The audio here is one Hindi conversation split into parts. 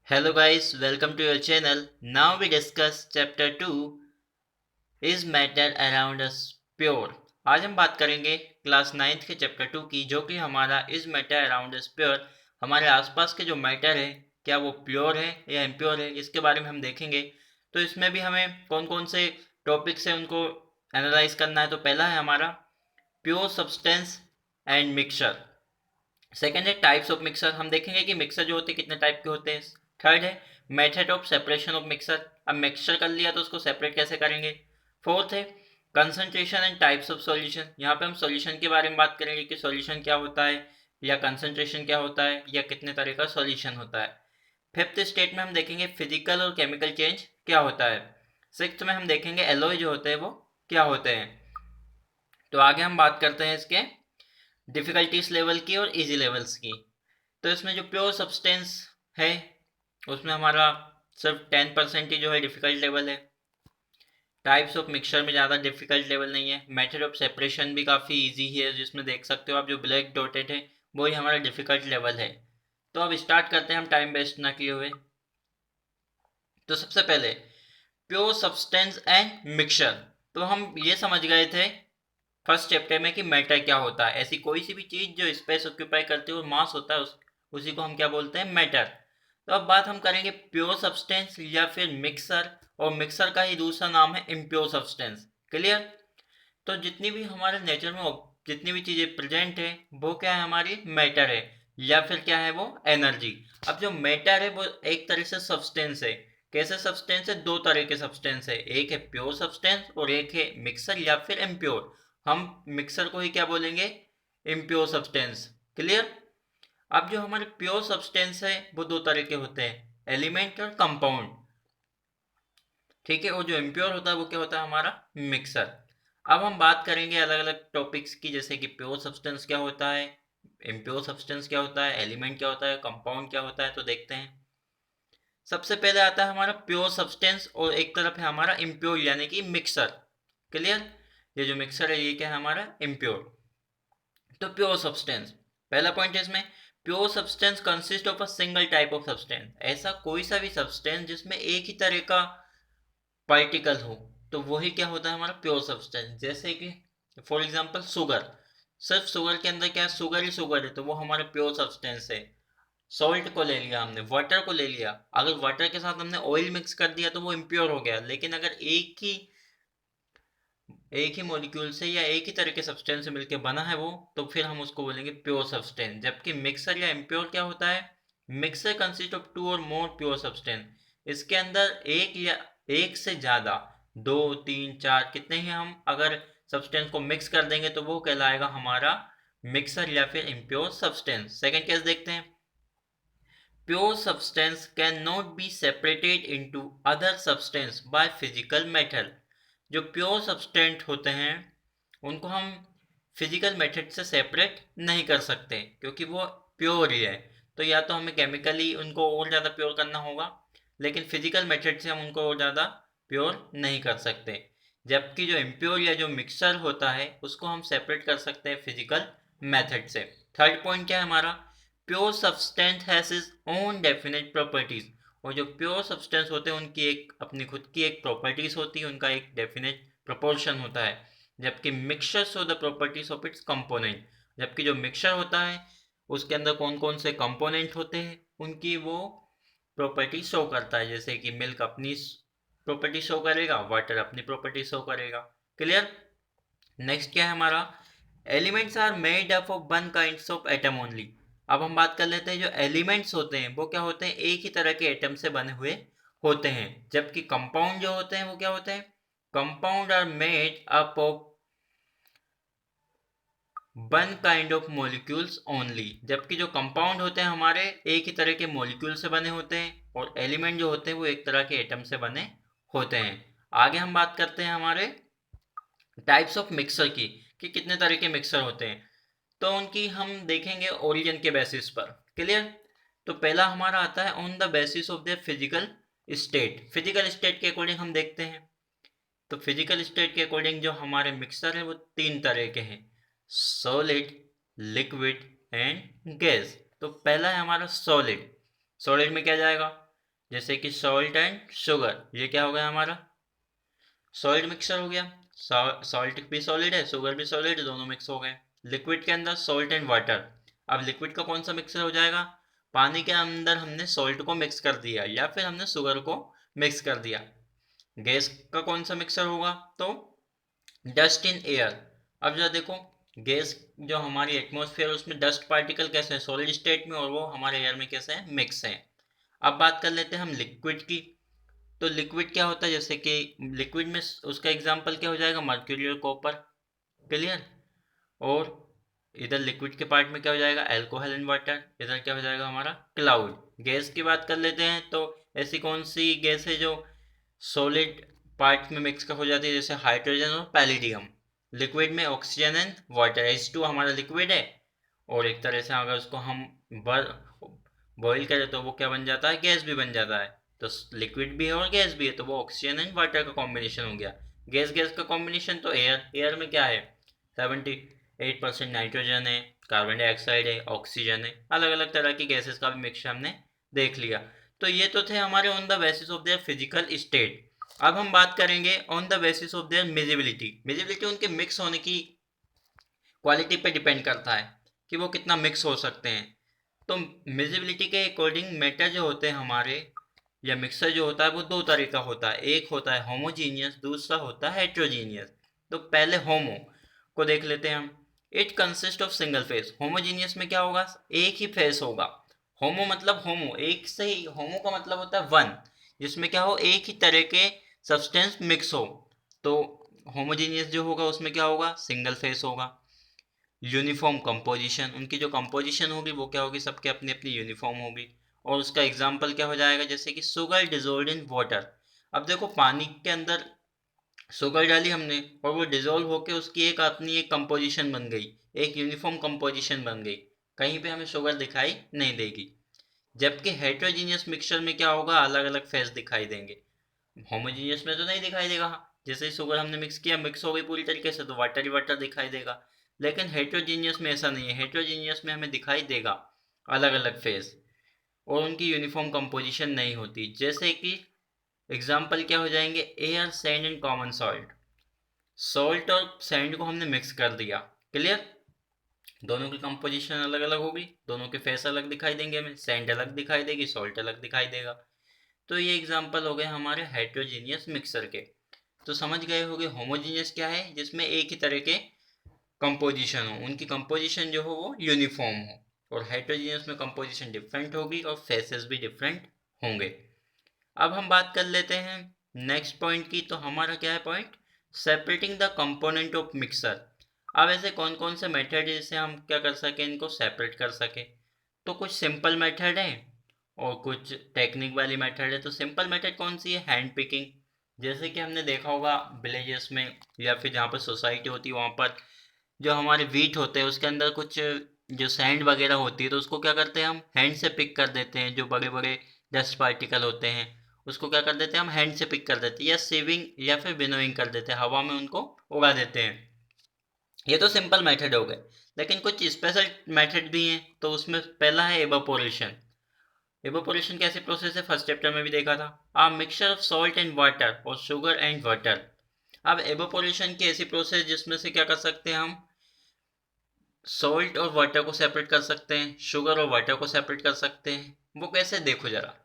Hello guys, welcome to your channel. Now we discuss chapter 2 Is matter around us pure? आज हम बात करेंगे क्लास 9th के चैप्टर 2 की, जो कि हमारा is matter around us pure. हमारे आसपास के जो मैटर है क्या वो प्योर है या इम्प्योर है, इसके बारे में हम देखेंगे। तो इसमें भी हमें कौन कौन से टॉपिक्स है उनको एनालाइज करना है। तो पहला है हमारा pure substance and mixture. Second है टाइप्स ऑफ मिक्सर। हम देखेंगे कि मिक्सर जो होते हैं कितने टाइप के होते हैं। थर्ड है method of separation of mixer. अब मिक्सचर कर लिया तो उसको सेपरेट कैसे करेंगे। फोर्थ है concentration and types of solution. यहाँ पे हम सॉल्यूशन के बारे में बात करेंगे कि सॉल्यूशन क्या होता है या कंसंट्रेशन क्या होता है या कितने तरह का सॉल्यूशन होता है। फिफ्थ स्टेट में हम देखेंगे फिजिकल और केमिकल चेंज क्या होता है। सिक्स्थ में हम देखेंगे एलॉय जो होते हैं वो क्या होते हैं। तो आगे हम बात करते हैं इसके डिफ़िकल्टीज लेवल की और इजी लेवल्स की। तो इसमें जो प्योर सब्सटेंस है उसमें हमारा सिर्फ 10% ही जो है डिफ़िकल्ट लेवल है। टाइप्स ऑफ मिक्सचर में ज़्यादा डिफ़िकल्ट लेवल नहीं है। मेथड ऑफ सेपरेशन भी काफ़ी इजी है, जिसमें देख सकते हो आप जो ब्लैक डॉटेड है वही हमारा डिफ़िकल्ट लेवल है। तो अब स्टार्ट करते हैं हम टाइम वेस्ट ना किए हुए। तो सबसे पहले प्योर सब्सटेंस एंड मिक्सचर। तो हम ये समझ गए थे फर्स्ट चैप्टर में कि मैटर क्या होता है। ऐसी कोई सी भी चीज़ जो स्पेस ऑक्यूपाई करती है और मास होता है उसी को हम क्या बोलते हैं, मैटर। तो अब बात हम करेंगे प्योर सब्सटेंस या फिर मिक्सर, और मिक्सर का ही दूसरा नाम है इम्प्योर सब्सटेंस। क्लियर। तो जितनी भी हमारे नेचर में जितनी भी चीज़ें प्रेजेंट है वो क्या है, हमारी मैटर है या फिर क्या है वो एनर्जी। अब जो मैटर है वो एक तरह से सब्सटेंस है। कैसे सब्सटेंस है, दो तरह के सब्सटेंस है, एक है प्योर सब्सटेंस और एक है मिक्सर या फिर इम्प्योर। हम मिक्सर को ही क्या बोलेंगे, इम्प्योर सब्सटेंस। क्लियर। अब जो हमारे प्योर सब्सटेंस है वो दो तरह के होते हैं, एलिमेंट और कंपाउंड। ठीक है। और जो इम्प्योर होता है वो क्या होता है, हमारा मिक्सर। अब हम बात करेंगे अलग अलग टॉपिक्स की, जैसे कि प्योर सब्सटेंस क्या होता है, इम्प्योर सब्सटेंस क्या होता है, एलिमेंट क्या होता है, कंपाउंड क्या होता है। तो देखते हैं। सबसे पहले आता है हमारा प्योर सब्सटेंस और एक तरफ है हमारा इम्प्योर यानी कि मिक्सर। क्लियर। ये जो मिक्सर है ये क्या है, हमारा इम्प्योर। तो प्योर सब्सटेंस, पहला पॉइंट है इसमें, pure substance consist of a single type of substance. ऐसा कोई सा भी सब्सटेंस जिसमें एक ही तरह का पार्टिकल हो तो वही क्या होता है, हमारा प्योर सब्सटेंस। जैसे कि फॉर एग्जांपल शुगर, सिर्फ शुगर के अंदर क्या है, शुगर ही शुगर है तो वो हमारा प्योर सब्सटेंस है। सॉल्ट को ले लिया हमने, वाटर को ले लिया, अगर वाटर के साथ हमने ऑयल मिक्स कर दिया तो वो इम्प्योर हो गया। लेकिन अगर एक ही मॉलिक्यूल से या एक ही तरह के सब्सटेंस से मिलकर बना है वो, तो फिर हम उसको बोलेंगे प्योर सब्सटेंस। जबकि मिक्सर या इम्प्योर क्या होता है, mixer consist of two or more pure substance. इसके अंदर एक या एक से ज़्यादा, दो तीन चार कितने ही हम अगर सब्सटेंस को मिक्स कर देंगे तो वो कहलाएगा हमारा मिक्सर या फिर इम्प्योर सब्सटेंस। सेकेंड केस देखते हैं। Pure substance cannot be separated into other substance by physical method। जो प्योर सब्सटेंट होते हैं उनको हम फिजिकल मेथड से सेपरेट नहीं कर सकते क्योंकि वो प्योर ही है। तो या तो हमें केमिकली उनको और ज़्यादा प्योर करना होगा, लेकिन फिजिकल मेथड से हम उनको और ज़्यादा प्योर नहीं कर सकते। जबकि जो इम्प्योर या जो मिक्सचर होता है उसको हम सेपरेट कर सकते हैं फिजिकल मेथड से। थर्ड पॉइंट क्या है हमारा, pure substance has is own definite properties. और जो प्योर सब्सटेंस होते हैं उनकी एक अपनी खुद की एक प्रॉपर्टीज होती है, उनका एक डेफिनेट प्रोपोर्शन होता है। जबकि mixture show the properties of its component. जबकि जो मिक्सचर होता है उसके अंदर कौन कौन से कंपोनेंट होते हैं उनकी वो प्रॉपर्टी शो करता है। जैसे कि मिल्क अपनी प्रॉपर्टी शो करेगा, वाटर अपनी प्रॉपर्टी शो करेगा। क्लियर। नेक्स्ट क्या है हमारा, elements are made up of one kinds of atom only. अब हम बात कर लेते हैं जो एलिमेंट्स होते हैं वो क्या होते हैं, एक ही तरह के एटम से बने हुए होते हैं। जबकि कंपाउंड जो होते हैं वो क्या होते हैं, compound are made up of one kind of molecules only. जबकि जो कंपाउंड होते हैं हमारे एक ही तरह के मॉलिक्यूल से बने होते हैं और एलिमेंट जो होते हैं वो एक तरह के एटम से बने होते हैं। आगे हम बात करते हैं हमारे टाइप्स ऑफ मिक्सर की, कि कितने तरह के मिक्सर होते हैं। तो उनकी हम देखेंगे ओरिजिन के बेसिस पर। क्लियर। तो पहला हमारा आता है on the basis of their physical state. Physical state के अकॉर्डिंग हम देखते हैं। तो फिजिकल स्टेट के अकॉर्डिंग जो हमारे मिक्सर है वो तीन तरह के हैं, सॉलिड, लिक्विड एंड गैस। तो पहला है हमारा सॉलिड। सॉलिड में क्या जाएगा, जैसे कि सॉल्ट एंड शुगर, ये क्या हो गया हमारा, सॉलिड मिक्सचर हो गया। सॉल्ट भी सॉलिड है, शुगर भी सॉलिड है, दोनों मिक्स हो गए। लिक्विड के अंदर सॉल्ट एंड वाटर, अब लिक्विड का कौन सा मिक्सर हो जाएगा, पानी के अंदर हमने सॉल्ट को मिक्स कर दिया या फिर हमने शुगर को मिक्स कर दिया। गैस का कौन सा मिक्सर होगा, तो डस्ट इन एयर। अब जरा देखो, गैस जो हमारी एटमॉस्फेयर उसमें डस्ट पार्टिकल कैसे हैं, सॉलिड स्टेट में, और वो हमारे एयर में कैसे हैं, मिक्स हैं। अब बात कर लेते हैं हम लिक्विड की। तो लिक्विड क्या होता है, जैसे कि लिक्विड में उसका एग्जांपल क्या हो जाएगा, मर्क्यूरी और कॉपर। क्लियर। और इधर लिक्विड के पार्ट में क्या हो जाएगा, अल्कोहल एंड वाटर। इधर क्या हो जाएगा हमारा, क्लाउड। गैस की बात कर लेते हैं, तो ऐसी कौन सी गैस है जो सॉलिड पार्ट में मिक्स हो जाती है, जैसे हाइड्रोजन और पैलिडियम। लिक्विड में ऑक्सीजन एंड वाटर, H2 हमारा लिक्विड है। और एक तरह से अगर उसको हम बर बॉईल करें तो वो क्या बन जाता है, गैस भी बन जाता है। तो लिक्विड भी है और गैस भी है, तो वो ऑक्सीजन एंड वाटर का कॉम्बिनेशन हो गया। गैस गैस का कॉम्बिनेशन तो एयर में क्या है, 78% नाइट्रोजन है, कार्बन डाइऑक्साइड है, ऑक्सीजन है। अलग अलग तरह की गैसेस का भी मिक्सचर हमने देख लिया। तो ये तो थे हमारे on the basis of their physical state. अब हम बात करेंगे on the basis of their miscibility. Miscibility उनके मिक्स होने की क्वालिटी पे डिपेंड करता है कि वो कितना मिक्स हो सकते हैं। तो मिजिबिलिटी के अकॉर्डिंग मैटर जो होते हैं हमारे, या मिक्सर जो होता है, वो दो तरह का होता है। एक होता है होमोजीनियस, दूसरा होता है हेट्रोजीनियस। तो पहले होमो को देख लेते हैं हम। It consist of single phase. Homogeneous में क्या होगा, एक ही फेस होगा। होमो मतलब होमो, एक से ही, होमो का मतलब होता है वन, जिसमें क्या हो, एक ही तरह के सब्सटेंस मिक्स हो। तो होमोजीनियस जो होगा उसमें क्या होगा, सिंगल फेस होगा। यूनिफॉर्म कंपोजिशन, उनकी जो कंपोजिशन होगी वो क्या होगी, सबके अपनी अपनी यूनिफॉर्म होगी। और उसका एग्जाम्पल क्या हो जाएगा, जैसे कि शुगर डिजोल्व इन वाटर। अब देखो, पानी के अंदर शुगर डाली हमने और वो डिजोल्व होके उसकी एक अपनी एक कंपोजिशन बन गई, एक यूनिफॉर्म कंपोजिशन बन गई। कहीं पे हमें शुगर दिखाई नहीं देगी। जबकि हेट्रोजीनियस मिक्सचर में क्या होगा, अलग अलग फेस दिखाई देंगे। होमोजीनियस में तो नहीं दिखाई देगा, जैसे ही शुगर हमने मिक्स किया, मिक्स हो गई पूरी तरीके से, तो वाटर ही वाटर दिखाई देगा। लेकिन हेट्रोजीनियस में ऐसा नहीं है। हेट्रोजीनियस में हमें दिखाई देगा अलग अलग फेस, और उनकी यूनिफॉर्म कंपोजिशन नहीं होती। जैसे कि एग्जाम्पल क्या हो जाएंगे, air, sand and common salt. Salt और सैंड को हमने मिक्स कर दिया। क्लियर। दोनों की कंपोजिशन अलग अलग होगी, दोनों के फेस अलग दिखाई देंगे, हमें सैंड अलग दिखाई देगी, सॉल्ट अलग दिखाई देगा। तो ये एग्जाम्पल हो गए हमारे हेट्रोजीनियस मिक्सर के। तो समझ गए होंगे होमोजीनियस क्या है, जिसमें एक ही तरह के कंपोजिशन हो, उनकी कंपोजिशन जो हो वो यूनिफॉर्म हो। और हेट्रोजीनियस में कंपोजिशन डिफरेंट होगी और फेसेस भी डिफरेंट होंगे। अब हम बात कर लेते हैं नेक्स्ट पॉइंट की। तो हमारा क्या है point, separating the component of mixer. अब ऐसे कौन कौन से मेथड है जिससे हम क्या कर सकें, इनको सेपरेट कर सके। तो कुछ सिंपल मेथड है और कुछ टेक्निक वाली मेथड है। तो सिंपल मेथड कौन सी है, हैंड पिकिंग। जैसे कि हमने देखा होगा विलेजेस में या फिर जहाँ पर सोसाइटी होती है, वहाँ पर जो हमारे वीट होते हैं उसके अंदर कुछ जो सैंड वगैरह होती है, तो उसको क्या करते हैं, हम हैंड से पिक कर देते हैं। जो बड़े बड़े डस्ट पार्टिकल होते हैं उसको क्या कर देते हैं, हम हैंड से पिक कर देते हैं, या सीविंग या फिर विनोइंग कर देते हैं, हवा में उनको उड़ा देते हैं। ये तो सिंपल मेथड हो गए। लेकिन कुछ स्पेशल मेथड भी हैं। तो उसमें पहला है एवापोरेशन। एवापोरेशन कैसे प्रोसेस है, फर्स्ट चैप्टर में भी देखा था। A mixture of salt and water और शुगर एंड वाटर। अब एवापोरेशन की ऐसी प्रोसेस जिसमें से क्या कर सकते हैं, हम सॉल्ट और वाटर को सेपरेट कर सकते हैं, शुगर और वाटर को सेपरेट कर सकते हैं। वो कैसे, देखो जरा।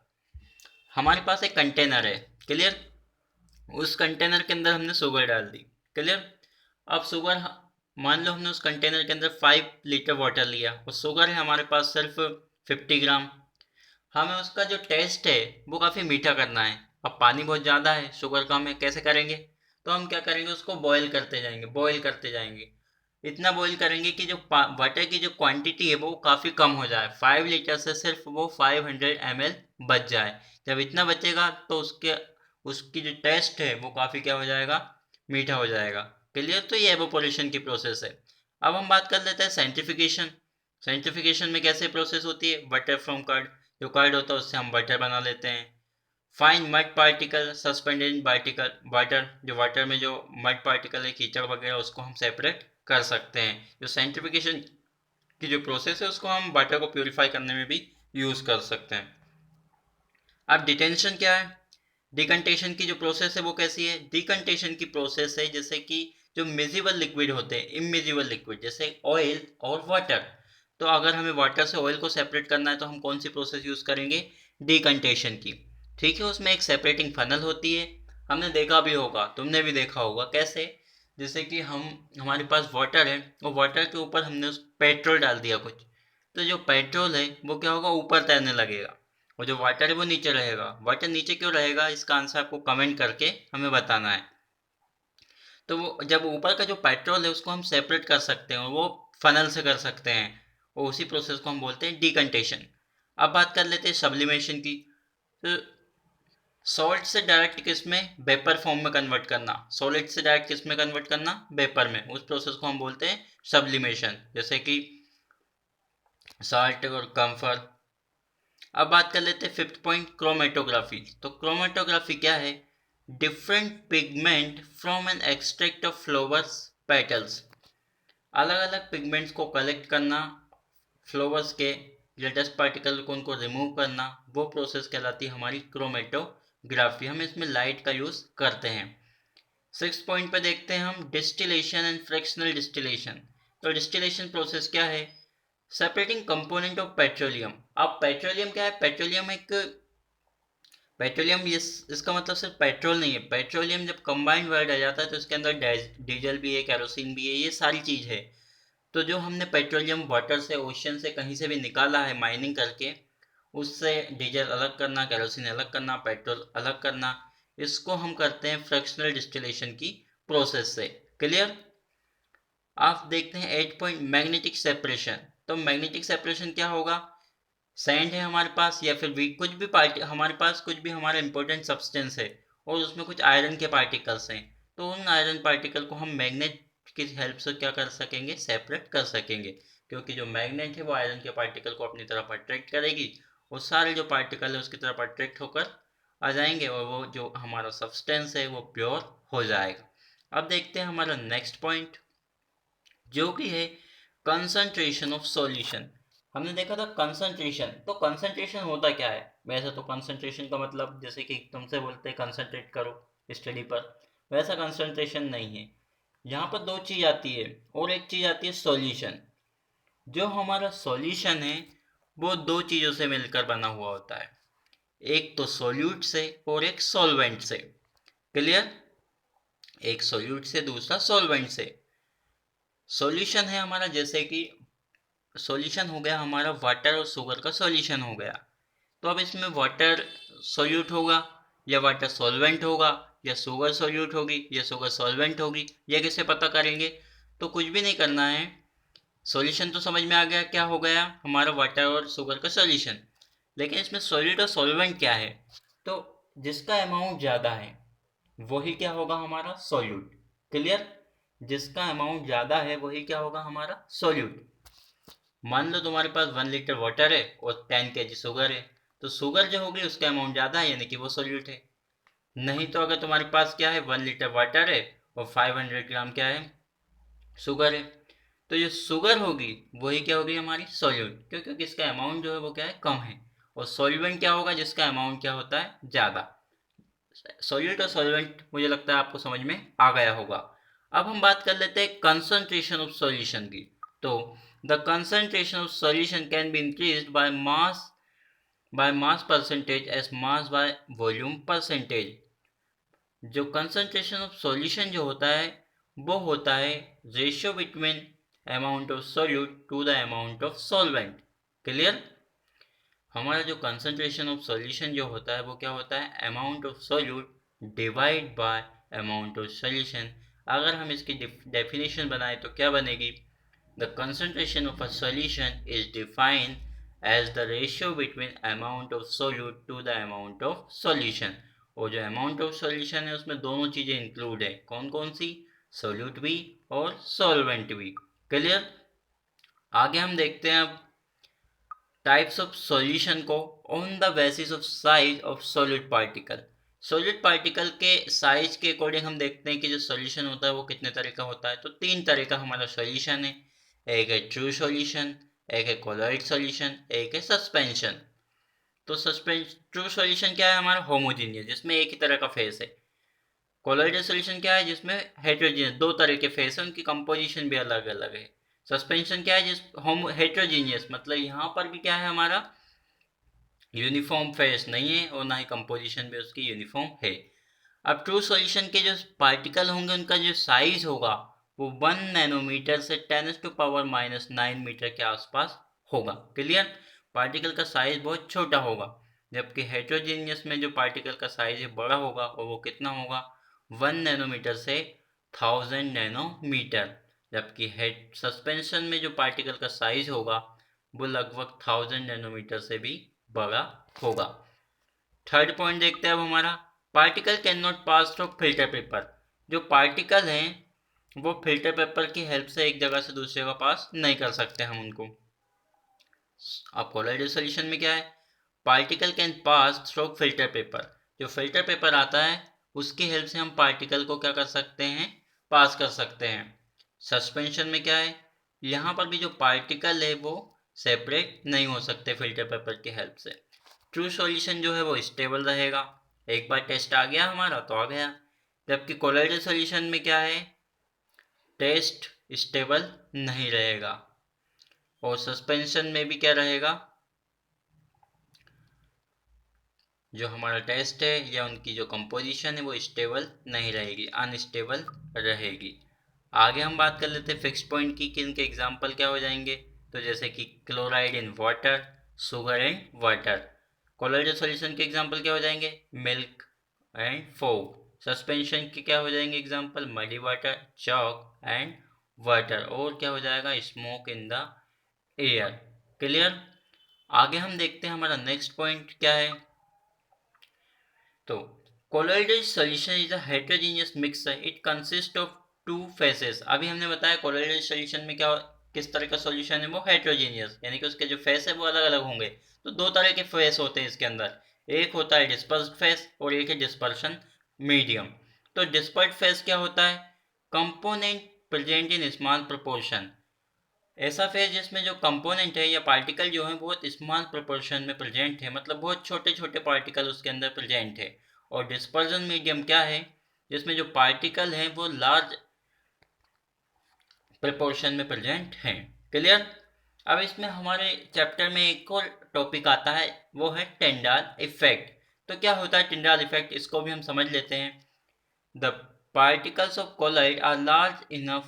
हमारे पास एक कंटेनर है। क्लियर। उस कंटेनर के अंदर हमने शुगर डाल दी। क्लियर। अब शुगर, मान लो हमने उस कंटेनर के अंदर 5 लीटर वाटर लिया और शुगर है हमारे पास सिर्फ 50 ग्राम। हमें उसका जो टेस्ट है वो काफ़ी मीठा करना है। अब पानी बहुत ज़्यादा है, शुगर कम है, कैसे करेंगे। तो हम क्या करेंगे, उसको बॉईल करते जाएंगे, बॉईल करते जाएंगे। इतना बॉईल करेंगे कि जो वाटर की जो क्वांटिटी है वो काफ़ी कम हो जाए, 5 लीटर से सिर्फ वो 500 ml बच जाए। जब इतना बचेगा तो उसके उसकी जो टेस्ट है वो काफ़ी क्या हो जाएगा, मीठा हो जाएगा। क्लियर। तो ये एवोपोरेशन की प्रोसेस है। अब हम बात कर लेते हैं साइंटिफिकेशन। साइंटिफिकेशन में कैसे प्रोसेस होती है, बटर फ्रॉम कर्ड। जो कर्ड होता है उससे हम बटर बना लेते हैं। Fine mud particle suspended in particle water. जो वाटर में जो मड पार्टिकल है, कीचड़ वगैरह, उसको हम सेपरेट कर सकते हैं। जो साइंटिफिकेशन की जो प्रोसेस है उसको हम वाटर को प्योरीफाई करने में भी यूज़ कर सकते हैं। अब डिटेंशन क्या है? डिकंटेशन की जो प्रोसेस है वो कैसी है? डिकंटेशन की प्रोसेस है जैसे कि जो मिजिबल लिक्विड होते हैं, इमिजिबल लिक्विड जैसे ऑयल और वाटर। तो अगर हमें वाटर से ऑयल को सेपरेट करना है तो हम कौन सी प्रोसेस यूज करेंगे? डिकंटेशन की। ठीक है, उसमें एक सेपरेटिंग फनल होती है। हमने देखा भी होगा, तुमने भी देखा होगा, कैसे? जैसे कि हमारे पास वाटर है और वाटर के ऊपर हमने उस पेट्रोल डाल दिया कुछ, तो जो पेट्रोल है वो क्या होगा? ऊपर तैरने लगेगा और जो वाटर है वो नीचे रहेगा। वाटर नीचे क्यों रहेगा? इसका आंसर आपको कमेंट करके हमें बताना है। तो वो जब ऊपर का जो पेट्रोल है उसको हम सेपरेट कर सकते हैं और वो फनल से कर सकते हैं, और उसी प्रोसेस को हम बोलते हैं डिकंटेशन। अब बात कर लेते हैं सब्लिमेशन की। तो सॉल्ट से डायरेक्ट किस में? वेपर फॉर्म में कन्वर्ट करना। सॉलिड से डायरेक्ट किस में कन्वर्ट करना? वेपर में। उस प्रोसेस को हम बोलते हैं सब्लिमेशन, जैसे कि साल्ट और कम्फर। अब बात कर लेते हैं फिफ्थ पॉइंट, क्रोमेटोग्राफी। तो क्रोमेटोग्राफी क्या है? Different pigment from an extract of flowers petals. अलग अलग पिगमेंट्स को कलेक्ट करना, फ्लावर्स के लेटेस्ट पार्टिकल को उनको रिमूव करना, वो प्रोसेस कहलाती है हमारी क्रोमेटोग्राफी। हम इसमें लाइट का यूज करते हैं। सिक्स पॉइंट पे देखते हैं हम डिस्टिलेशन एंड फ्रैक्शनल डिस्टिलेशन। तो डिस्टिलेशन प्रोसेस क्या है? Separating component of petroleum. अब पेट्रोलियम क्या है? पेट्रोलियम इसका मतलब सिर्फ पेट्रोल नहीं है। पेट्रोलियम जब कंबाइंड वर्ड आ जाता है तो इसके अंदर डीजल भी है, केरोसिन भी है, ये सारी चीज़ है। तो जो हमने पेट्रोलियम वाटर से, ओशन से, कहीं से भी निकाला है माइनिंग करके, उससे डीजल अलग करना, केरोसिन अलग करना, पेट्रोल अलग करना, इसको हम करते हैं फ्रैक्शनल डिस्टिलेशन की प्रोसेस से। क्लियर? आप देखते हैं एट पॉइंट, मैग्नेटिक सेपरेशन। तो मैग्नेटिक सेपरेशन क्या होगा? सैंड है हमारे पास, या फिर भी कुछ भी पार्टी हमारे पास, कुछ भी हमारा इंपॉर्टेंट सब्सटेंस है और उसमें कुछ आयरन के पार्टिकल्स हैं, तो उन आयरन पार्टिकल को हम मैग्नेट की हेल्प से क्या कर सकेंगे? सेपरेट कर सकेंगे। क्योंकि जो मैग्नेट है वो आयरन के पार्टिकल को अपनी तरफ अट्रैक्ट करेगी और सारे जो पार्टिकल है उसकी तरफ अट्रैक्ट होकर आ जाएंगे और वो जो हमारा सब्सटेंस है वो प्योर हो जाएगा। अब देखते हैं हमारा नेक्स्ट पॉइंट, जो कि है कंसंट्रेशन ऑफ सॉल्यूशन। हमने देखा था कंसंट्रेशन। तो कंसंट्रेशन होता क्या है? वैसे तो कंसंट्रेशन का मतलब जैसे कि तुमसे बोलते हैं कंसंट्रेट करो स्टडी पर, वैसा कंसंट्रेशन नहीं है। यहाँ पर दो चीज़ आती है और एक चीज़ आती है सॉल्यूशन। जो हमारा सॉल्यूशन है वो दो चीज़ों से मिलकर बना हुआ होता है, एक तो सॉल्यूट से और एक सॉल्वेंट से। क्लियर? एक सॉल्यूट से, दूसरा सॉल्वेंट से। सॉल्यूशन है हमारा, जैसे कि सॉल्यूशन हो गया हमारा वाटर और शुगर का सॉल्यूशन हो गया। तो अब इसमें वाटर सॉल्यूट होगा या वाटर सॉल्वेंट होगा, या शुगर सॉल्यूट होगी या शुगर सॉल्वेंट होगी, यह कैसे पता करेंगे? तो कुछ भी नहीं करना है। सॉल्यूशन तो समझ में आ गया, क्या हो गया हमारा वाटर और शुगर का सॉल्यूशन। लेकिन इसमें सॉल्यूट और सॉल्वेंट क्या है? तो जिसका अमाउंट ज़्यादा है वही क्या होगा? हमारा सॉल्यूट। क्लियर? जिसका अमाउंट ज़्यादा है वही क्या होगा? हमारा सॉल्यूट। मान लो तुम्हारे पास 1 लीटर वाटर है और 10 kg शुगर है, तो शुगर जो होगी उसका अमाउंट ज़्यादा है, यानी कि वो सोल्यूट है। नहीं तो अगर तुम्हारे पास क्या है, 1 लीटर वाटर है और 500 ग्राम क्या है? शुगर है, तो जो शुगर होगी वही क्या होगी? हमारी सोल्यूट, क्योंकि इसका अमाउंट जो है वो क्या है? कम है। और सॉल्वेंट क्या होगा? जिसका अमाउंट क्या होता है? ज़्यादा। सॉल्यूट और सॉल्वेंट मुझे लगता है आपको समझ में आ गया होगा। अब हम बात कर लेते हैं कंसंट्रेशन ऑफ सॉल्यूशन की। तो the concentration of solution can be increased by mass percentage as mass by volume percentage. जो कंसंट्रेशन ऑफ सॉल्यूशन जो होता है वो होता है ratio between amount of solute to the amount of solvent. Clear? हमारा जो कंसंट्रेशन ऑफ सॉल्यूशन जो होता है वो क्या होता है? Amount of solute divide by amount of solution. अगर हम इसकी डेफिनेशन बनाएं तो क्या बनेगी? The concentration of a solution is defined as the ratio between amount of solute to the amount of solution। और जो amount of solution है उसमें दोनों चीज़ें इंक्लूड है, कौन कौन सी? solute भी और solvent भी। क्लियर? आगे हम देखते हैं अब टाइप्स ऑफ सॉल्यूशन को on the basis of size of solid particle. Solid particle के साइज के अकॉर्डिंग हम देखते हैं कि जो सॉल्यूशन होता है वो कितने तरह का होता है। तो तीन तरह का हमारा सॉल्यूशन है, एक है ट्रू सॉल्यूशन, एक है कोलॉइड सॉल्यूशन, एक है सस्पेंशन। तो ट्रू सॉल्यूशन क्या है हमारा, होमोजीनियस, जिसमें एक ही तरह का फेस है। कोलॉइडल सॉल्यूशन क्या है, जिसमें हेट्रोजीनियस, दो तरह के फेस है, उनकी कंपोजिशन भी अलग अलग है। सस्पेंशन क्या है, जिस होमो हेट्रोजीनियस, मतलब यहाँ पर भी क्या है हमारा, यूनिफॉर्म फेस नहीं है और ना ही कंपोजिशन भी उसकी यूनिफॉर्म है। अब ट्रू सॉल्यूशन के जो पार्टिकल होंगे उनका जो साइज होगा वो 1 नैनोमीटर से 10⁻⁹ मीटर के आसपास होगा। क्लियर, पार्टिकल का साइज बहुत छोटा होगा, जबकि हेट्रोजीनियस में जो पार्टिकल का साइज है बड़ा होगा, और वो कितना होगा, 1 नैनोमीटर से 1000 नैनोमीटर। जबकि हेड सस्पेंशन में जो पार्टिकल का साइज होगा वो लगभग 1000 नैनोमीटर से भी बड़ा होगा। थर्ड पॉइंट देखते हैं अब हमारा, particle can not pass through filter paper. जो पार्टिकल हैं वो फिल्टर पेपर की हेल्प से एक जगह से दूसरी जगह पास नहीं कर सकते हम उनको। अब कोलॉइडल सॉल्यूशन में क्या है, particle can pass through filter paper. जो फिल्टर पेपर आता है उसकी हेल्प से हम पार्टिकल को क्या कर सकते हैं, पास कर सकते हैं। सस्पेंशन में क्या है, यहाँ पर भी जो पार्टिकल है वो सेपरेट नहीं हो सकते फिल्टर पेपर की हेल्प से। ट्रू सॉल्यूशन जो है वो स्टेबल रहेगा, एक बार टेस्ट आ गया हमारा तो आ गया। जबकि कोलॉइडल सॉल्यूशन में क्या है, टेस्ट स्टेबल नहीं रहेगा, और सस्पेंशन में भी क्या रहेगा, जो हमारा टेस्ट है या उनकी जो कंपोजिशन है वो स्टेबल नहीं रहेगी, अनस्टेबल रहेगी। आगे हम बात कर लेते हैं फिक्स पॉइंट की, कि इनके एग्जाम्पल क्या हो जाएंगे। तो जैसे कि chloride in water, sugar in water. Colloidal solution के एग्जाम्पल क्या हो जाएंगे, मिल्क एंड फोग। सस्पेंशन के क्या हो जाएंगे example, muddy water, chalk and water. और क्या हो जाएगा, smoke in the air. Clear, आगे हम देखते हैं हमारा नेक्स्ट पॉइंट क्या है। तो colloidal solution is a heterogeneous mixture, it consist of two phases. अभी हमने बताया कोलॉइडल सॉल्यूशन में क्या, किस तरह का सॉल्यूशन है वो हेटेरोजेनियस, यानी कि उसके जो फेस है वो अलग अलग होंगे। तो दो तरह के फेस होते हैं इसके अंदर, एक होता है डिस्पर्स्ड फेस और एक है डिस्पर्शन मीडियम। तो डिस्पर्स्ड फेस क्या होता है, component present in small proportion. ऐसा फेज जिसमें जो कंपोनेंट है या पार्टिकल जो है बहुत स्मॉल प्रोपोर्शन में प्रेजेंट है, मतलब बहुत छोटे छोटे पार्टिकल उसके अंदर प्रेजेंट है। और डिस्पर्जन मीडियम क्या है, जिसमें जो पार्टिकल हैं वो लार्ज प्रोपोर्शन में प्रेजेंट हैं। क्लियर, अब इसमें हमारे चैप्टर में एक और टॉपिक आता है, वो है टिंडाल इफेक्ट। तो क्या होता है टिंडाल इफेक्ट, इसको भी हम समझ लेते हैं। The particles of colloid are large enough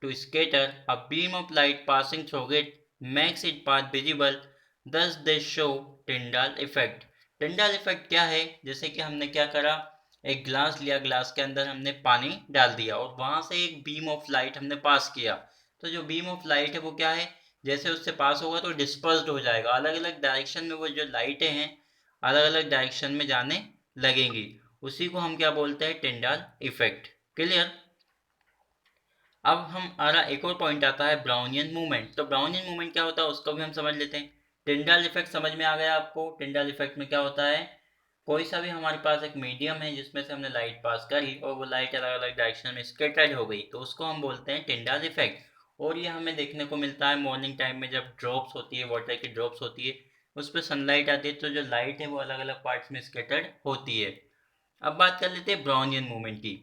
to scatter. A beam of light passing through it makes its path visible. Thus they show Tyndall effect. Tyndall effect क्या है, जैसे कि हमने क्या करा, एक ग्लास लिया, ग्लास के अंदर हमने पानी डाल दिया और वहां से एक बीम ऑफ लाइट हमने पास किया। तो जो बीम ऑफ लाइट है वो क्या है, जैसे उससे पास होगा तो डिस्पर्स्ड हो जाएगा, अलग अलग डायरेक्शन में वो जो लाइटें हैं अलग अलग डायरेक्शन में जाने लगेंगी। उसी को हम क्या बोलते हैं, टिंडाल इफेक्ट। क्लियर, अब हम आ रहा एक और पॉइंट आता है ब्राउनियन मूवमेंट। तो ब्राउनियन मूवमेंट क्या होता है उसको भी हम समझ लेते हैं। टिंडाल इफेक्ट समझ में आ गया आपको। टिंडाल इफेक्ट में क्या होता है, कोई सा भी हमारे पास एक मीडियम है जिसमें से हमने लाइट पास करी और वो लाइट अलग अलग डायरेक्शन में स्कैटर्ड हो गई, तो उसको हम बोलते हैं टिंडाल इफेक्ट। और ये हमें देखने को मिलता है मॉर्निंग टाइम में, जब ड्रॉप्स होती है, वाटर की ड्रॉप्स होती है, उस पर सनलाइट आती है तो जो लाइट है वो अलग अलग पार्ट्स में स्कैटर्ड होती है। अब बात कर लेते हैं ब्राउनियन मूवमेंट की।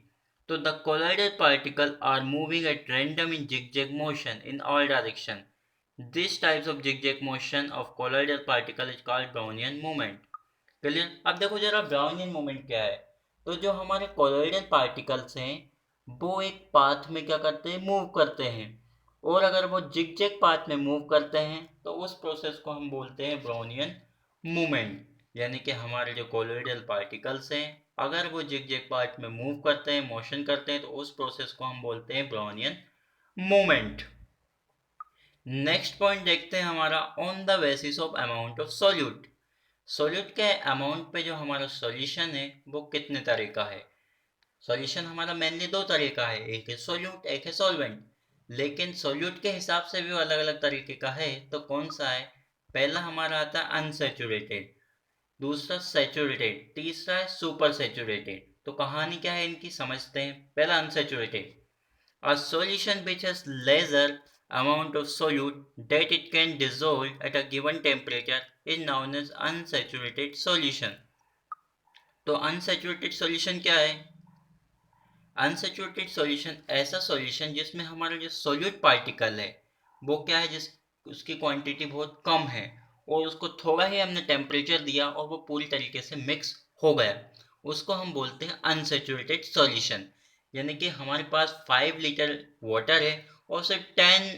तो the colloidal particle are moving at random in zigzag motion in all direction. This types of zigzag motion of colloidal particle is called Brownian movement. Clear, अब देखो जरा ब्राउनियन मूवमेंट क्या है। तो जो हमारे कोलाइडल पार्टिकल्स हैं वो एक पाथ में क्या करते हैं, मूव करते हैं। और अगर वो जिगजैग पाथ में मूव करते हैं तो उस प्रोसेस को हम बोलते हैं ब्राउनियन मूवमेंट। यानी कि हमारे जो कोलोइडल पार्टिकल्स हैं अगर वो जिगजैग पाथ में मूव करते हैं, मोशन करते हैं, तो उस प्रोसेस को हम बोलते हैं ब्राउनियन मूवमेंट। नेक्स्ट पॉइंट देखते हैं हमारा, on the basis of amount of solute. Solute के अमाउंट पे जो हमारा सॉल्यूशन है वो कितने तरह का है। सॉल्यूशन हमारा मेनली दो तरह का है, एक है सॉल्यूट एक है सॉल्वेंट। लेकिन सॉल्यूट के हिसाब से भी वो अलग अलग तरीके का है। तो कौन सा है, पहला हमारा आता है अनसेचुरेटेड, दूसरा सैचुरेटेड, तीसरा है सुपर सैचुरेटेड। तो कहानी क्या है इनकी समझते हैं। पहला unsaturated, a solution which has lesser amount of solute that it can dissolve at a given temperature is known as unsaturated solution. तो अनसैचुरेटेड सॉल्यूशन क्या है? अनसैचुरेटेड सॉल्यूशन ऐसा सॉल्यूशन जिसमें हमारा जो सोल्यूट पार्टिकल है वो क्या है, जिस उसकी क्वांटिटी बहुत कम है और उसको थोड़ा ही हमने टेम्परेचर दिया और वो पूरी तरीके से मिक्स हो गया, उसको हम बोलते हैं अनसैचुरेटेड सॉल्यूशन। यानी कि हमारे पास 5 लीटर वाटर है और सिर्फ 10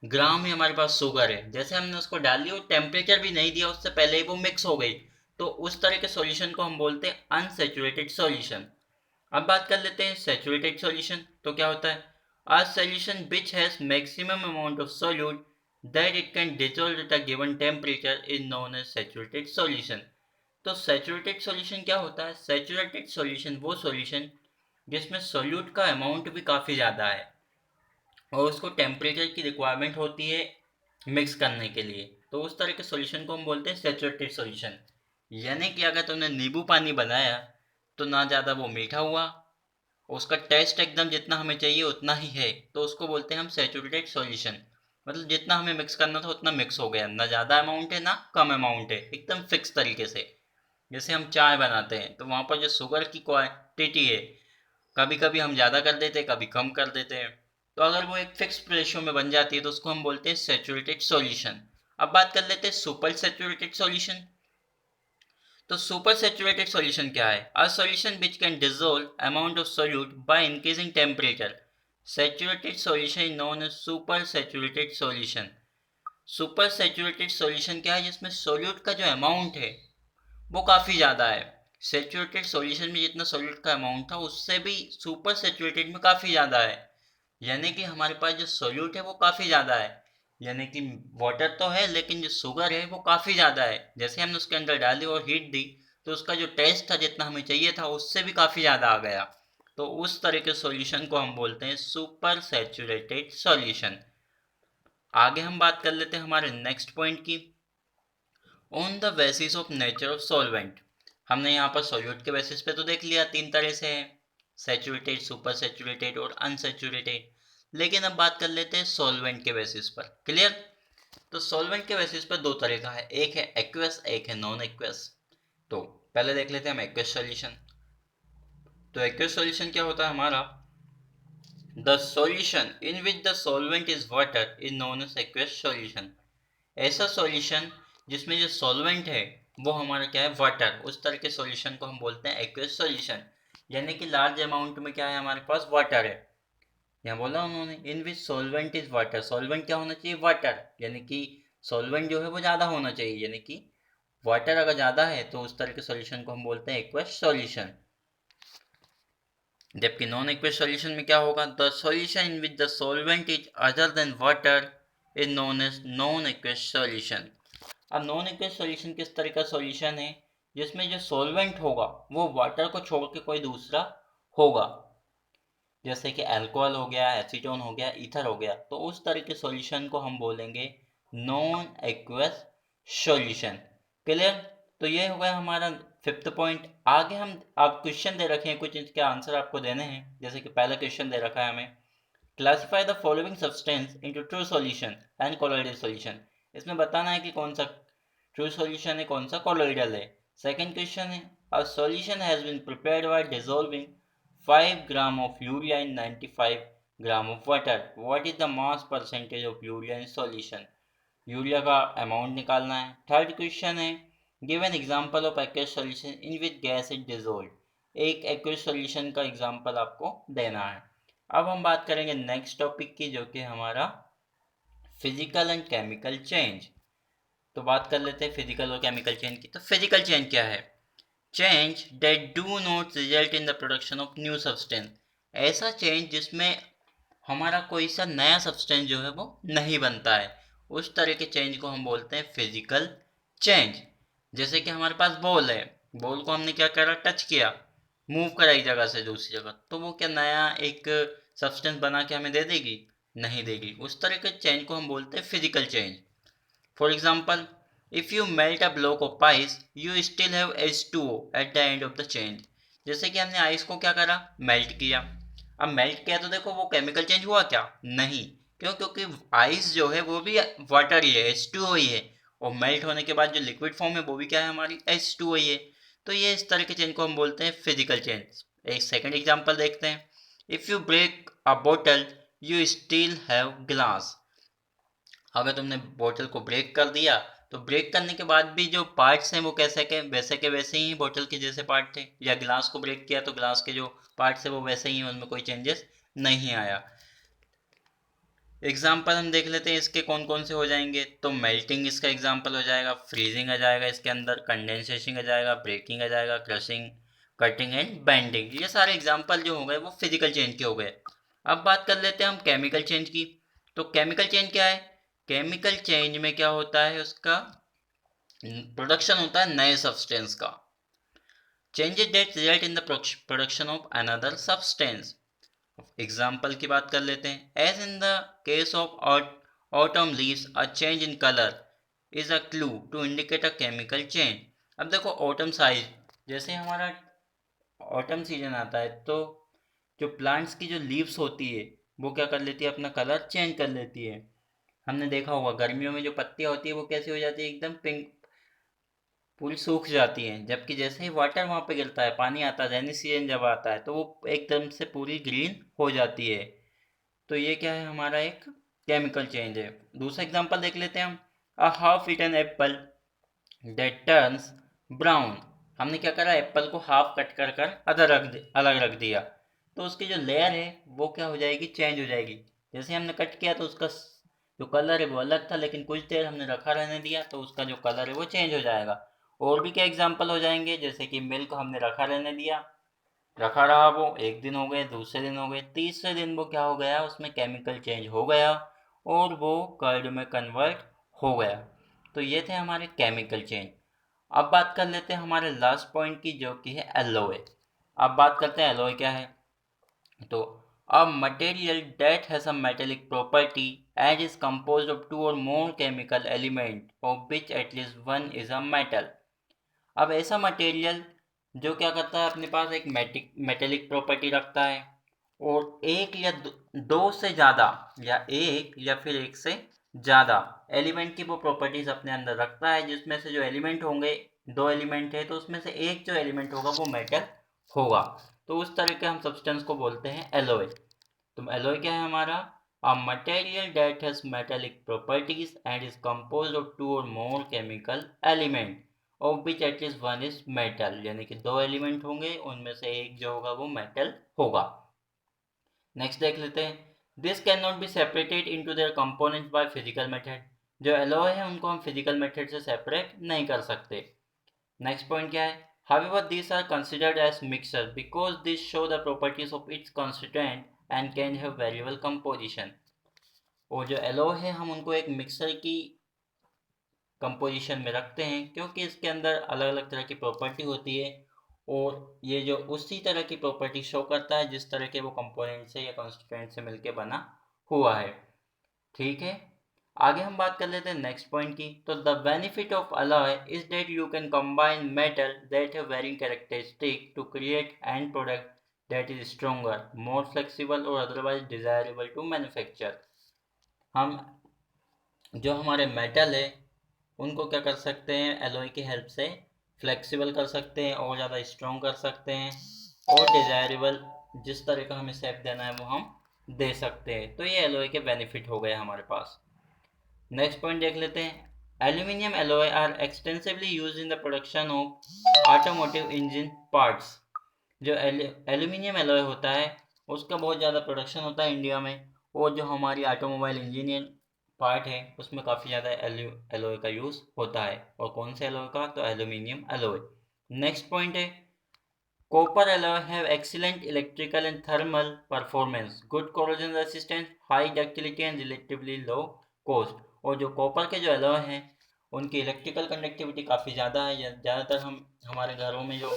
ग्राम ही हमारे पास शुगर है, जैसे हमने उसको डाल दी और टेम्परेचर भी नहीं दिया उससे पहले ही वो मिक्स हो गई, तो उस तरह के सॉल्यूशन को हम बोलते हैं अनसैचुरेटेड सॉल्यूशन। अब बात कर लेते हैं सैचुरेटेड सॉल्यूशन। तो क्या होता है? A solution which has maximum amount of solute that it can dissolve at a given temperature is known as saturated solution. तो सैचुरेटेड सॉल्यूशन क्या होता है? सैचुरेटेड सॉल्यूशन वो सॉल्यूशन जिसमें सॉल्यूट का अमाउंट भी काफ़ी ज़्यादा है और उसको टेम्परेचर की रिक्वायरमेंट होती है मिक्स करने के लिए, तो उस तरह के सॉल्यूशन को हम बोलते हैं सैचुरेटेड सॉल्यूशन। यानी कि अगर तुमने नींबू पानी बनाया तो ना ज़्यादा वो मीठा हुआ, उसका टेस्ट एकदम जितना हमें चाहिए उतना ही है, तो उसको बोलते हैं हम सैचुरेटेड सॉल्यूशन। मतलब जितना हमें मिक्स करना था उतना मिक्स हो गया, ना ज़्यादा अमाउंट है ना कम अमाउंट है, एकदम फिक्स तरीके से। जैसे हम चाय बनाते हैं तो वहाँ पर जो शुगर की क्वांटिटी है कभी कभी हम ज़्यादा कर देते हैं कभी कम कर देते हैं, तो अगर वो एक फिक्स रेशियो में बन जाती है तो उसको हम बोलते हैं सैचुरेटेड सॉल्यूशन। अब बात कर लेते हैं सुपर सैचुरेटेड सॉल्यूशन। तो सुपर सैचुरेटेड सॉल्यूशन क्या है? A solution which can dissolve amount of solute by increasing temperature. Saturated solution is known as super saturated solution. Super saturated solution क्या है? जिसमें सोल्यूट का जो अमाउंट है वो काफ़ी ज़्यादा है। सैचुरेटेड सॉल्यूशन में जितना सोल्यूट का अमाउंट था उससे भी सुपर सैचुरेटेड में काफ़ी ज़्यादा है। यानी कि हमारे पास जो सोल्यूट है वो काफ़ी ज़्यादा है, यानी कि वाटर तो है लेकिन जो शुगर है वो काफ़ी ज़्यादा है। जैसे हमने उसके अंदर डाली और हीट दी तो उसका जो टेस्ट था जितना हमें चाहिए था उससे भी काफ़ी ज़्यादा आ गया, तो उस तरह के सॉल्यूशन को हम बोलते हैं सुपर सैचुरेटेड सॉल्यूशन। आगे हम बात कर लेते हैं हमारे नेक्स्ट पॉइंट की, on the basis of nature of solvent. हमने यहाँ पर सॉल्यूट के बेसिस पे तो देख लिया तीन तरह से है, सैचुरेटेड, सुपर सैचुरेटेड और अनसैचुरेटेड। लेकिन अब बात कर लेते हैं सॉल्वेंट के बेसिस पर। क्लियर? तो सॉल्वेंट के बेसिस पर दो तरह का है, एक है एक्वस एक है नॉन एक्वस। तो पहले देख लेते हैं हम एक्वस सॉल्यूशन। तो एक्वस सॉल्यूशन क्या होता है हमारा? The solution in which the solvent is water is known as aqueous solution. ऐसा सॉल्यूशन जिसमें जो सॉल्वेंट है वो हमारा क्या है? वाटर, उस तरह के सॉल्यूशन को हम बोलते हैं एक्वस सॉल्यूशन। यानी कि लार्ज अमाउंट में क्या है हमारे पास? वाटर है। यहाँ बोला उन्होंने इन विच सॉल्वेंट इज वाटर, सॉल्वेंट क्या होना चाहिए? वाटर, यानी कि सॉल्वेंट जो है वो ज़्यादा होना चाहिए, यानी कि वाटर अगर ज़्यादा है तो उस तरह के सॉल्यूशन को हम बोलते हैं एक्वस सॉल्यूशन। जबकि नॉन एक्वस सॉल्यूशन में क्या होगा? The solution in which the solvent is other than water is known as non aqueous solution. अब नॉन एक्वस सॉल्यूशन किस तरह का सॉल्यूशन है? जिसमें जो सॉल्वेंट होगा वो वाटर को छोड़ के कोई दूसरा होगा, जैसे कि अल्कोहल हो गया, एसीटोन हो गया, ईथर हो गया, तो उस तरह के सॉल्यूशन को हम बोलेंगे नॉन एक्वस सॉल्यूशन। क्लियर? तो ये हो गया हमारा फिफ्थ पॉइंट। आगे हम आप क्वेश्चन दे रखे हैं, कुछ इसके आंसर आपको देने हैं। जैसे कि पहला क्वेश्चन दे रखा है हमें, classify the following substance into true solution and colloidal solution. इसमें बताना है कि कौन सा ट्रू सॉल्यूशन है कौन सा कोलोइडल है। सेकंड क्वेश्चन है, a solution has been prepared by dissolving 5 gram of urea in 95 gram of water, what is the mass percentage of urea in solution. Urea का अमाउंट निकालना है। थर्ड क्वेश्चन है, give an example of aqueous solution in which gas is dissolved. एक एक्वस सॉल्यूशन का एग्जांपल आपको देना है। अब हम बात करेंगे नेक्स्ट टॉपिक की, जो कि हमारा फिजिकल एंड केमिकल चेंज। तो बात कर लेते हैं फिजिकल और केमिकल चेंज की। तो फिजिकल चेंज क्या है? Change that do not result in the production of new substance. ऐसा चेंज जिसमें हमारा कोई सा नया सब्सटेंस जो है वो नहीं बनता है, उस तरह के चेंज को हम बोलते हैं फिजिकल चेंज। जैसे कि हमारे पास बॉल है, बॉल को हमने क्या करा? टच किया, मूव करा एक जगह से दूसरी जगह, तो वो क्या नया एक सब्सटेंस बना के हमें दे देगी? नहीं देगी। उस तरह के चेंज को हम बोलते हैं physical change. For example, if you melt a block of ice you still have H2O at the end of the change. जैसे कि हमने आइस को क्या करा? मेल्ट किया। अब मेल्ट किया तो देखो वो केमिकल चेंज हुआ क्या? नहीं। क्यों? क्योंकि आइस जो है वो भी वाटर ही है, H2O ही है, और मेल्ट होने के बाद जो लिक्विड फॉर्म है वो भी क्या है, हमारी H2O ही है। तो ये इस तरह के चेन को हम बोलते हैं फिजिकल चेन। एक सेकंड एग्जांपल देखते हैं। इफ़ यू ब्रेक अ बोतल यू स्टिल हैव ग्लास। अगर तुमने बोतल को ब्रेक कर दिया तो ब्रेक करने के बाद भी जो पार्ट्स हैं वो कैसे के वैसे ही बोतल के जैसे पार्ट थे, या ग्लास को ब्रेक किया तो ग्लास के जो पार्ट्स है वो वैसे ही, उनमें कोई चेंजेस नहीं आया। एग्जाम्पल हम देख लेते हैं इसके कौन कौन से हो जाएंगे। तो मेल्टिंग इसका एग्जाम्पल हो जाएगा, फ्रीजिंग आ जाएगा इसके अंदर, कंडेंसेशन आ जाएगा, ब्रेकिंग आ जाएगा, क्रशिंग, कटिंग एंड बेंडिंग। ये सारे एग्जाम्पल जो हो गए वो फिजिकल चेंज के हो गए। अब बात कर लेते हैं हम केमिकल चेंज की। तो केमिकल चेंज क्या है? केमिकल चेंज में क्या होता है, उसका प्रोडक्शन होता है नए सब्सटेंस का। Changes that result in the production of another substance. Example की बात कर लेते हैं। As in the case of autumn leaves a change in colour is a clue to indicate a chemical change. अब देखो ऑटम साइज, जैसे हमारा ऑटम सीजन आता है तो जो प्लांट्स की जो लीव्स होती है वो क्या कर लेती है, अपना कलर चेंज कर लेती है। हमने देखा होगा गर्मियों में जो पत्तियां होती है वो कैसी हो जाती है, एकदम पिंक, पूरी सूख जाती हैं। जबकि जैसे ही वाटर वहाँ पे गिरता है, पानी आता है, रेनी सीजन जब आता है तो वो एकदम से पूरी ग्रीन हो जाती है। तो ये क्या है, हमारा एक केमिकल चेंज है। दूसरा एग्जांपल देख लेते हैं हम। A half eaten apple that turns brown. हमने क्या करा, एप्पल को हाफ कट कर कर अलग रख दिया, तो उसकी जो लेयर है वो क्या हो जाएगी, चेंज हो जाएगी। जैसे हमने कट किया तो उसका जो कलर है वो अलग था, लेकिन कुछ देर हमने रखा रहने दिया तो उसका जो कलर है वो चेंज हो जाएगा। और भी क्या एग्जांपल हो जाएंगे, जैसे कि मिल्क हमने रखा रहने दिया, रखा रहा, वो एक दिन हो गए, दूसरे दिन हो गए, तीसरे दिन वो क्या हो गया, उसमें केमिकल चेंज हो गया और वो कर्ड में कन्वर्ट हो गया। तो ये थे हमारे केमिकल चेंज। अब बात कर लेते हैं हमारे लास्ट पॉइंट की, जो कि है एलओए। अब बात करते हैं एलओए क्या है। तो a material that has a metallic property and is composed of two or more chemical element of which at least one is a metal। अब ऐसा मटेरियल जो क्या करता है, अपने पास एक मेटेलिक प्रॉपर्टी रखता है और एक या दो से ज़्यादा, या एक या फिर एक से ज़्यादा एलिमेंट की वो प्रॉपर्टीज़ अपने अंदर रखता है, जिसमें से जो एलिमेंट होंगे, दो एलिमेंट है तो उसमें से एक जो एलिमेंट होगा वो मेटल होगा। तो उस तरह के हम सब्सटेंस को बोलते हैं एलॉय। तो एलॉय क्या है हमारा, a material that has metallic properties and is composed of two or more chemical element of which at least one is metal. यानी कि दो एलिमेंट होंगे, उनमें से एक जो होगा वो मेटल होगा। नेक्स्ट देख लेते हैं। This can not be separated into their components by physical method. जो एलॉय है उनको हम फिजिकल मेथड से सेपरेट नहीं कर सकते। नेक्स्ट पॉइंट क्या है, however these are considered as mixture because these show the properties of its constituent and can have variable composition। और जो एलॉय है हम उनको एक मिक्सर की कंपोजिशन में रखते हैं, क्योंकि इसके अंदर अलग अलग तरह की प्रॉपर्टी होती है और ये जो उसी तरह की प्रॉपर्टी शो करता है जिस तरह के वो कंपोनेंट से या कॉन्स्टिट्यूएंट से मिलके बना हुआ है। ठीक है, आगे हम बात कर लेते हैं नेक्स्ट पॉइंट की। तो the benefit of alloy is that you can combine metal that have varying characteristic to create end product that is stronger, more flexible or otherwise desirable to manufacture. हम जो हमारे मेटल है उनको क्या कर सकते हैं, एलॉय की हेल्प से फ्लेक्सिबल कर सकते हैं और ज़्यादा स्ट्रॉन्ग कर सकते हैं, और डिज़ायरेबल जिस तरह का हमें शेप देना है वो हम दे सकते हैं। तो ये एलॉय के बेनिफिट हो गए हमारे पास। नेक्स्ट पॉइंट देख लेते हैं। Aluminium alloy are extensively use in the production of automotive engine parts. जो एल्यूमिनियम एलॉय होता है उसका बहुत ज़्यादा प्रोडक्शन होता है इंडिया में, और जो हमारी ऑटोमोबाइल इंजीनियर पार्ट है उसमें काफ़ी ज़्यादा एलॉय का यूज़ होता है। और कौन से एलॉय का, तो एल्यूमिनियम एलॉय। नेक्स्ट पॉइंट है, copper alloy have excellent electrical and thermal performance, good corrosion resistance, high ductility and relatively low cost. और जो कॉपर के जो एलॉय हैं उनकी इलेक्ट्रिकल कंडक्टिविटी काफ़ी ज़्यादा है। ज़्यादातर हम हमारे घरों में जो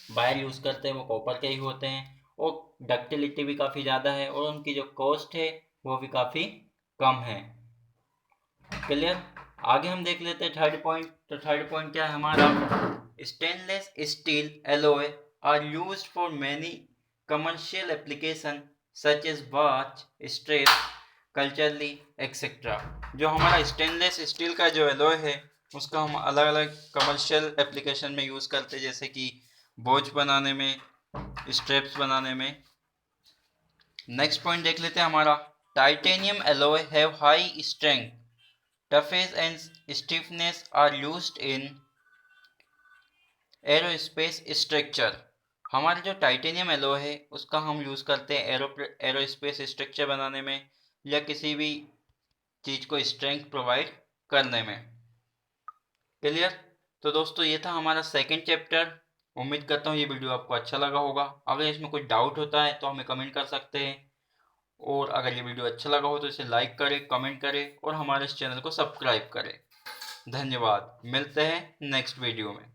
वायर यूज़ करते हैं वो कॉपर के ही होते हैं, और डक्टिलिटी भी काफ़ी ज़्यादा है, और उनकी जो कॉस्ट है वो भी काफ़ी कम है। क्लियर, आगे हम देख लेते हैं थर्ड पॉइंट। तो थर्ड पॉइंट क्या है हमारा, stainless steel alloy are used for many commercial application such as watch, strap, culturally etcetera. जो हमारा स्टेनलेस स्टील का जो एलॉय है उसका हम अलग अलग कमर्शियल एप्लीकेशन में यूज़ करते हैं, जैसे कि वॉच बनाने में, स्ट्रैप्स बनाने में। नेक्स्ट पॉइंट देख लेते हैं हमारा, titanium alloy have high strength, toughness and stiffness are used in aerospace structure. हमारे जो टाइटेनियम एलॉय है उसका हम यूज़ करते हैं एरोस्पेस स्ट्रक्चर बनाने में या किसी भी चीज़ को स्ट्रेंथ प्रोवाइड करने में। क्लियर? तो दोस्तों ये था हमारा सेकंड चैप्टर। उम्मीद करता हूँ ये वीडियो आपको अच्छा लगा होगा। अगर इसमें कोई डाउट होता है तो हमें कमेंट कर सकते हैं, और अगर ये वीडियो अच्छा लगा हो तो इसे लाइक करें, कमेंट करें और हमारे इस चैनल को सब्सक्राइब करें। धन्यवाद, मिलते हैं नेक्स्ट वीडियो में।